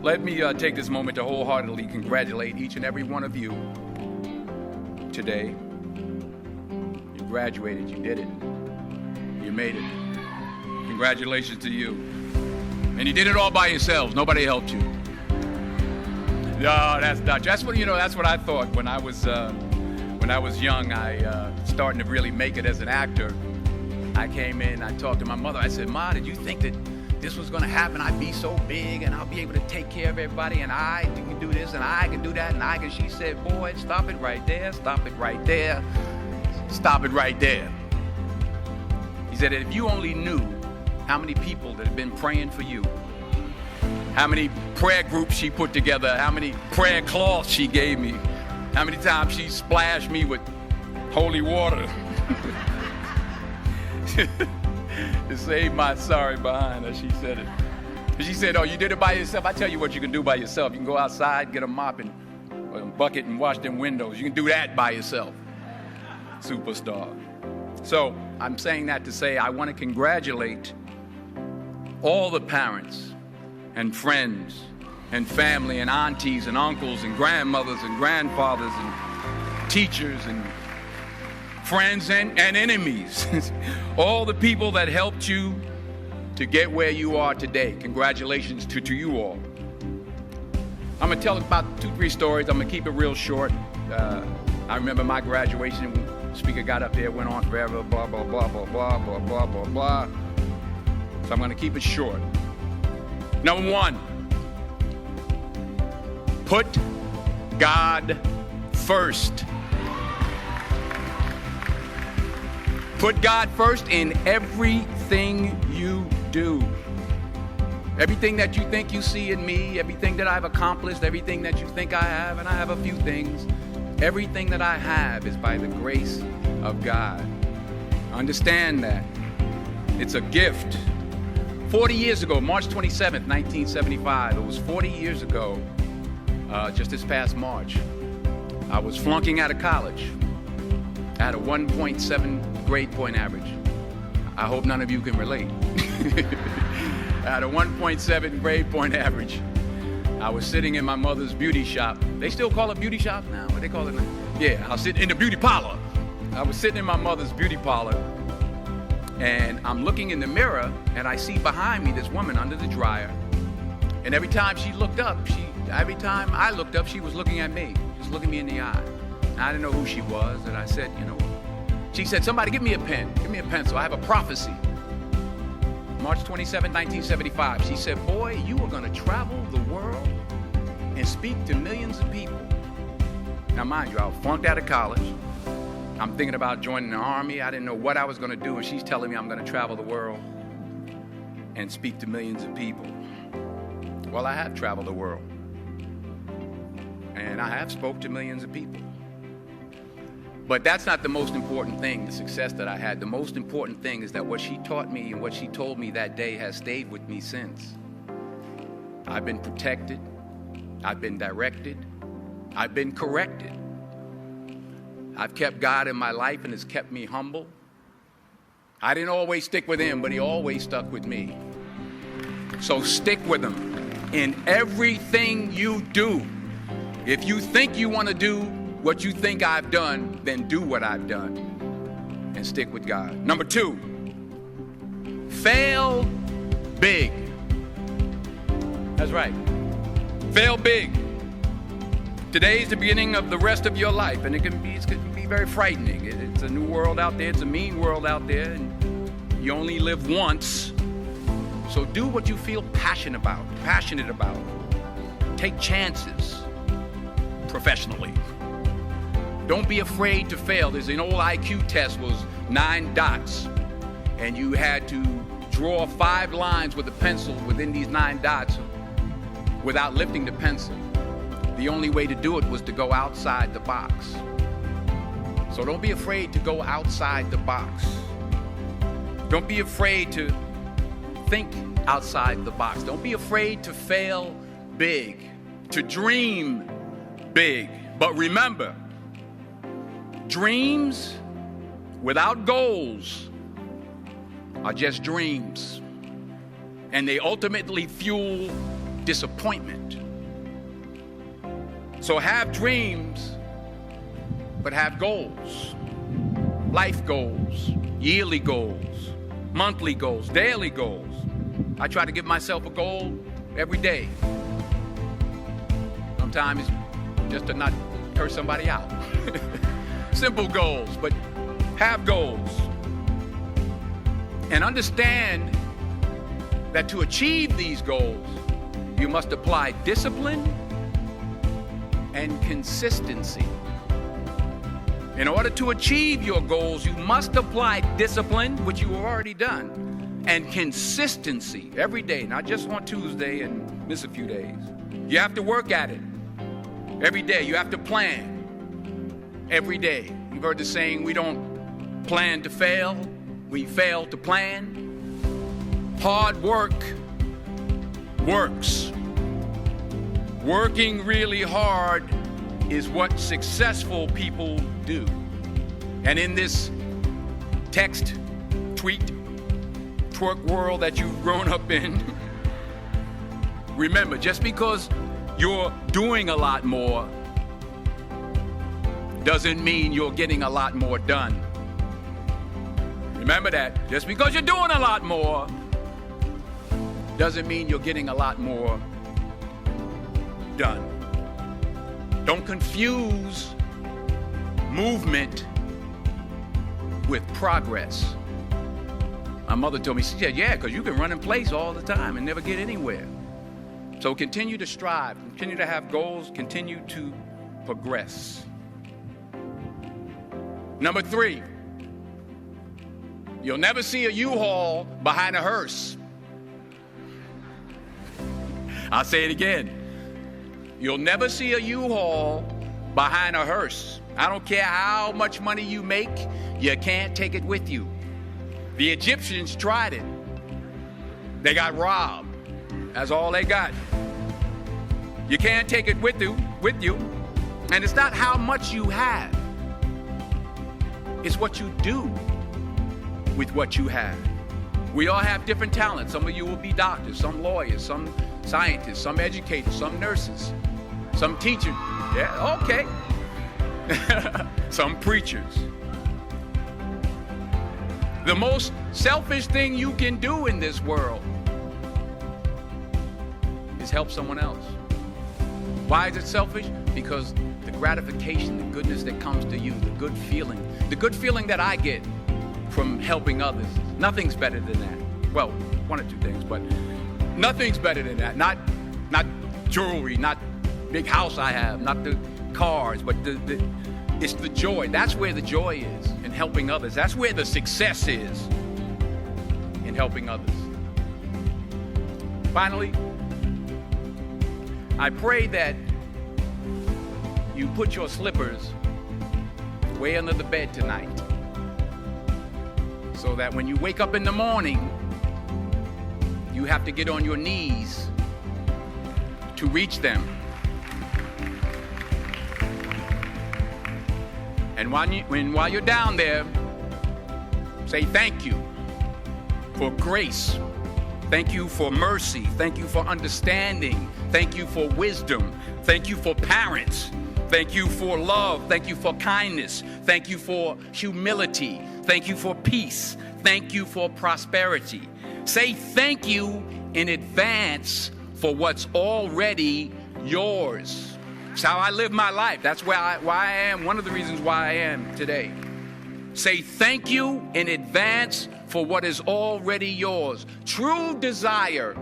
Let me take this moment to wholeheartedly congratulate each and every one of you today. You graduated, you did it. You made it. Congratulations to you. And you did it all by yourselves. Nobody helped you. No, that's not. That's what That's what I thought when I was young. Starting to really make it as an actor. I came in. I talked to my mother. I said, "Ma, did you think that this was going to happen? I'd be so big, and I'll be able to take care of everybody, and I can do this, and I can do that, and I can." She said, "Boy, stop it right there. Stop it right there. Stop it right there." He said, "If you only knew how many people that have been praying for you, how many prayer groups she put together, how many prayer cloths she gave me, how many times she splashed me with holy water to save my sorry behind," as she said it. She said, "Oh, you did it by yourself? I tell you what you can do by yourself. You can go outside, get a mop and a bucket and wash them windows. You can do that by yourself." Superstar. So I'm saying that to say I want to congratulate all the parents and friends and family and aunties and uncles and grandmothers and grandfathers and teachers and friends and enemies. All the people that helped you to get where you are today. Congratulations to you all. I'm going to tell about 2-3 stories. I'm going to keep it real short. I remember my graduation. The speaker got up there, went on forever, blah, blah, blah, blah, blah, blah, blah, blah, blah. So I'm going to keep it short. Number 1, put God first. Put God first in everything you do. Everything that you think you see in me, everything that I've accomplished, everything that you think I have, and I have a few things, everything that I have is by the grace of God. Understand that. It's a gift. 40 years ago, March 27th, 1975, it was 40 years ago, just this past March, I was flunking out of college. I had a 1.7 grade point average. I hope none of you can relate. I had a 1.7 grade point average. I was sitting in my mother's beauty shop. They still call it beauty shop now? What they call it now? Yeah, I was sitting in the beauty parlor. I was sitting in my mother's beauty parlor, and I'm looking in the mirror, and I see behind me this woman under the dryer. And every time she looked up, every time I looked up, she was looking at me, just looking me in the eye. And I didn't know who she was, and I said, she said, "Somebody give me a pen, give me a pencil. I have a prophecy." March 27, 1975. She said, "Boy, you are going to travel the world and speak to millions of people." Now, mind you, I was flunked out of college. I'm thinking about joining the Army. I didn't know what I was going to do, and she's telling me I'm going to travel the world and speak to millions of people. Well, I have traveled the world, and I have spoke to millions of people. But that's not the most important thing, the success that I had. The most important thing is that what she taught me and what she told me that day has stayed with me since. I've been protected. I've been directed. I've been corrected. I've kept God in my life, and it's kept me humble. I didn't always stick with him, but he always stuck with me. So stick with him in everything you do. If you think you want to do what you think I've done, then do what I've done and stick with God. Number 2, fail big. That's right. Fail big. Today's the beginning of the rest of your life, and it can be very frightening. It's a new world out there. It's a mean world out there, and you only live once. So do what you feel passionate about. Take chances professionally. Don't be afraid to fail. There's an old IQ test, was 9 dots, and you had to draw 5 lines with a pencil within these 9 dots without lifting the pencil. The only way to do it was to go outside the box. So don't be afraid to go outside the box. Don't be afraid to think outside the box. Don't be afraid to fail big, to dream big. But remember, dreams without goals are just dreams. And they ultimately fuel disappointment. So have dreams, but have goals. Life goals, yearly goals, monthly goals, daily goals. I try to give myself a goal every day. Sometimes it's just to not curse somebody out. Simple goals, but have goals. And understand that to achieve these goals, you must apply discipline and consistency. In order to achieve your goals, you must apply discipline, which you have already done, and consistency every day, not just on Tuesday and miss a few days. You have to work at it every day. You have to plan every day. You've heard the saying, we don't plan to fail, we fail to plan. Hard work works. Working really hard is what successful people do. And in this text, tweet, twerk world that you've grown up in, remember, just because you're doing a lot more doesn't mean you're getting a lot more done. Remember that. Just because you're doing a lot more doesn't mean you're getting a lot more done. Don't confuse movement with progress. My mother told me, she said, yeah, because you can run in place all the time and never get anywhere. So continue to strive, continue to have goals, continue to progress. Number 3, you'll never see a U-Haul behind a hearse. I'll say it again. You'll never see a U-Haul behind a hearse. I don't care how much money you make, you can't take it with you. The Egyptians tried it. They got robbed. That's all they got. You can't take it with you. And it's not how much you have. It's what you do with what you have. We all have different talents. Some of you will be doctors, some lawyers, some scientists, some educators, some nurses, some teachers. Yeah, okay. Some preachers. The most selfish thing you can do in this world is help someone else. Why is it selfish? Because the gratification, the goodness that comes to you, the good feeling that I get from helping others, nothing's better than that. Well, one or two things, but nothing's better than that. Not jewelry, not big house I have, not the cars, but it's the joy. That's where the joy is, in helping others. That's where the success is, in helping others. Finally, I pray that you put your slippers way under the bed tonight, so that when you wake up in the morning, you have to get on your knees to reach them. And while you're down there, say thank you for grace. Thank you for mercy. Thank you for understanding. Thank you for wisdom. Thank you for parents. Thank you for love. Thank you for kindness. Thank you for humility. Thank you for peace. Thank you for prosperity. Say thank you in advance for what's already yours. It's how I live my life. That's why I am, one of the reasons why I am today. Say thank you in advance for what is already yours. True desire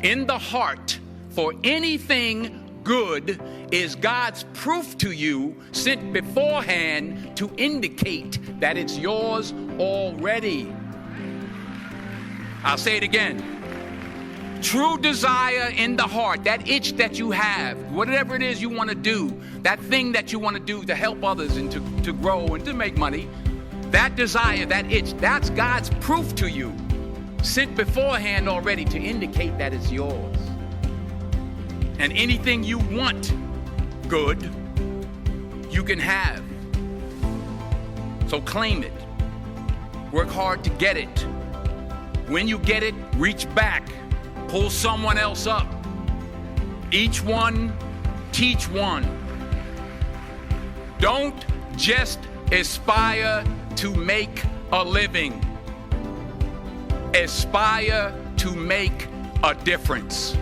in the heart for anything good is God's proof to you, sent beforehand to indicate that it's yours already. I'll say it again. True desire in the heart, that itch that you have, whatever it is you want to do, that thing that you want to do to help others and to grow and to make money, that desire, that itch, that's God's proof to you, sent beforehand already to indicate that it's yours. And anything you want good, you can have. So claim it. Work hard to get it. When you get it, reach back. Pull someone else up. each one, teach one. Don't just aspire to make a living. Aspire to make a difference.